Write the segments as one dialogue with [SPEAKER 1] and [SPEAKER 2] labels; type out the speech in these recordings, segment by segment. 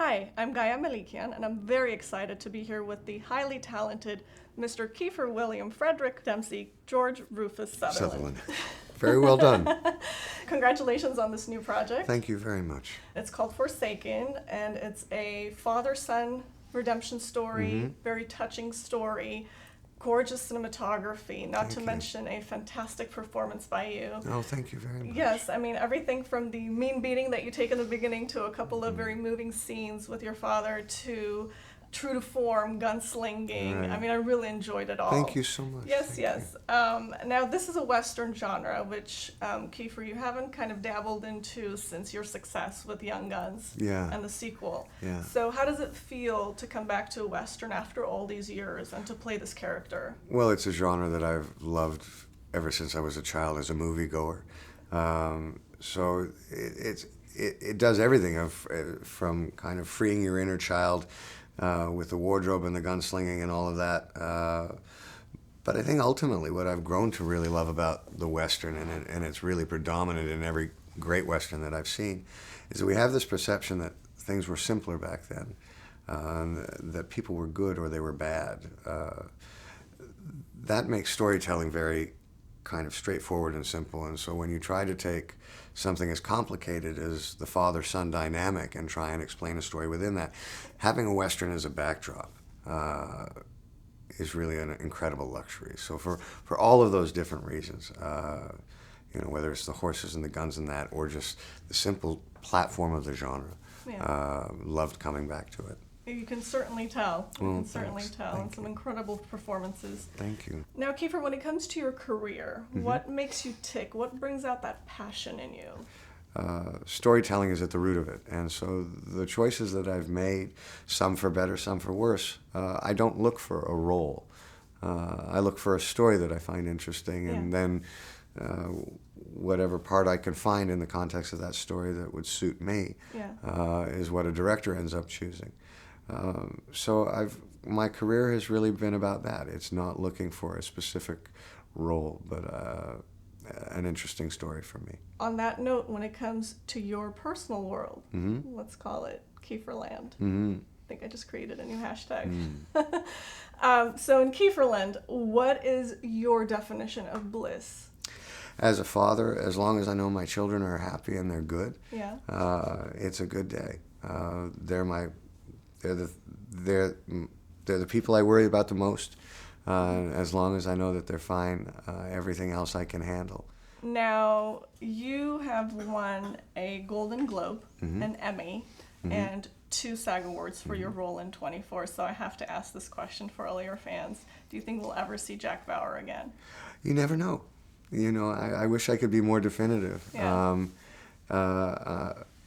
[SPEAKER 1] Hi, I'm Gaia Malikian, and I'm very excited to be here with the highly talented Mr. Kiefer William Frederick Dempsey George Rufus Sutherland.
[SPEAKER 2] Very well done.
[SPEAKER 1] Congratulations on this new project.
[SPEAKER 2] Thank you very much.
[SPEAKER 1] It's called Forsaken, and it's a father-son redemption story, very touching story, gorgeous cinematography, not to mention a fantastic performance by you.
[SPEAKER 2] Oh, thank you very much.
[SPEAKER 1] Yes, I mean, everything from the mean beating that you take in the beginning to a couple of very moving scenes with your father to true to form gunslinging.
[SPEAKER 2] Right.
[SPEAKER 1] I mean, I really enjoyed it all.
[SPEAKER 2] Thank you so much.
[SPEAKER 1] Yes,
[SPEAKER 2] Thank
[SPEAKER 1] yes. Now, this is a Western genre, which, Kiefer, you haven't kind of dabbled into since your success with Young Guns and the sequel.
[SPEAKER 2] Yeah.
[SPEAKER 1] So how does it feel to come back to a Western after all these years and to play this character?
[SPEAKER 2] Well, it's a genre that I've loved ever since I was a child as a moviegoer. So it does everything from kind of freeing your inner child with the wardrobe and the gunslinging and all of that. But I think ultimately what I've grown to really love about the Western, and it's really predominant in every great Western that I've seen, is that we have this perception that things were simpler back then, that people were good or they were bad. That makes storytelling very kind of straightforward and simple. And so when you try to take something as complicated as the father-son dynamic and try and explain a story within that, having a Western as a backdrop is really an incredible luxury. So for all of those different reasons, whether it's the horses and the guns and that, or just the simple platform of the genre, loved coming back to it.
[SPEAKER 1] You can certainly tell. And
[SPEAKER 2] Thank
[SPEAKER 1] some
[SPEAKER 2] you.
[SPEAKER 1] incredible performances.
[SPEAKER 2] Thank you.
[SPEAKER 1] Now, Kiefer, when it comes to your career, what makes you tick? What brings out that passion in you?
[SPEAKER 2] Storytelling is at the root of it. And so the choices that I've made, some for better, some for worse, I don't look for a role. I look for a story that I find interesting, and then whatever part I can find in the context of that story that would suit me is what a director ends up choosing. So my career has really been about that. It's not looking for a specific role, but an interesting story for me.
[SPEAKER 1] On that note, when it comes to your personal world, let's call it Kieferland. I think I just created a new hashtag. So in Kieferland, what is your definition of bliss?
[SPEAKER 2] As a father, as long as I know my children are happy and they're good, it's a good day. They're the people I worry about the most. As long as I know that they're fine, everything else I can handle.
[SPEAKER 1] Now, you have won a Golden Globe, an Emmy, and 2 SAG Awards for your role in 24, so I have to ask this question for all your fans. Do you think we'll ever see Jack Bauer again?
[SPEAKER 2] You never know. I wish I could be more definitive.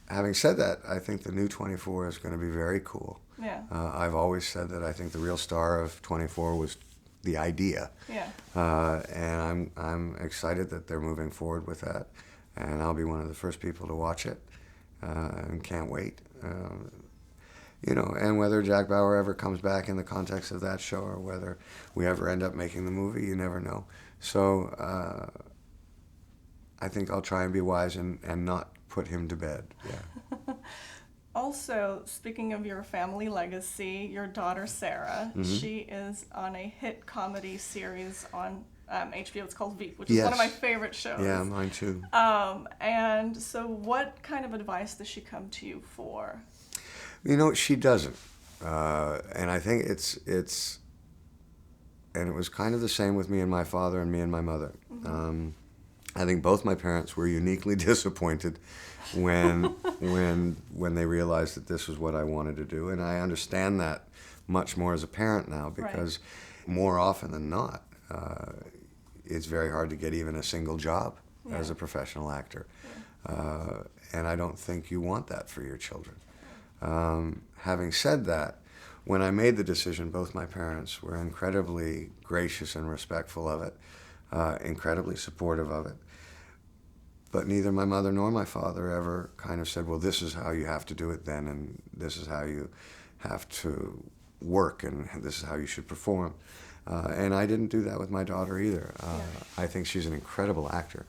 [SPEAKER 2] Having said that, I think the new 24 is going to be very cool. I've always said that I think the real star of 24 was the idea. And I'm excited that they're moving forward with that. And I'll be one of the first people to watch it, and can't wait. And whether Jack Bauer ever comes back in the context of that show or whether we ever end up making the movie, you never know. So I think I'll try and be wise and not put him to bed.
[SPEAKER 1] Also, speaking of your family legacy, your daughter Sarah, she is on a hit comedy series on HBO. It's called Veep, which is one of my favorite shows.
[SPEAKER 2] Yeah, mine too.
[SPEAKER 1] And so what kind of advice does she come to you for?
[SPEAKER 2] She doesn't. And I think it's and it was kind of the same with me and my father and me and my mother. I think both my parents were uniquely disappointed when they realized that this was what I wanted to do, and I understand that much more as a parent now, because more often than not, it's very hard to get even a single job as a professional actor, and I don't think you want that for your children. Having said that, when I made the decision, both my parents were incredibly gracious and respectful of it, incredibly supportive of it. But neither my mother nor my father ever kind of said, well, this is how you have to do it then, and this is how you have to work, and this is how you should perform. And I didn't do that with my daughter either. I think she's an incredible actor.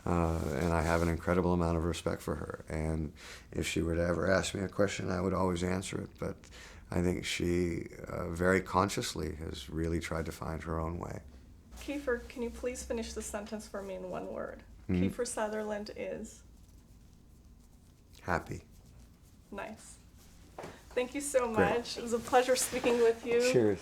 [SPEAKER 2] And I have an incredible amount of respect for her. And if she were to ever ask me a question, I would always answer it. But I think she very consciously has really tried to find her own way.
[SPEAKER 1] Kiefer, can you please finish the sentence for me in one word? Kiefer Sutherland is?
[SPEAKER 2] Happy.
[SPEAKER 1] Nice. Thank you so
[SPEAKER 2] Great.
[SPEAKER 1] much. It was a pleasure speaking with you.
[SPEAKER 2] Cheers.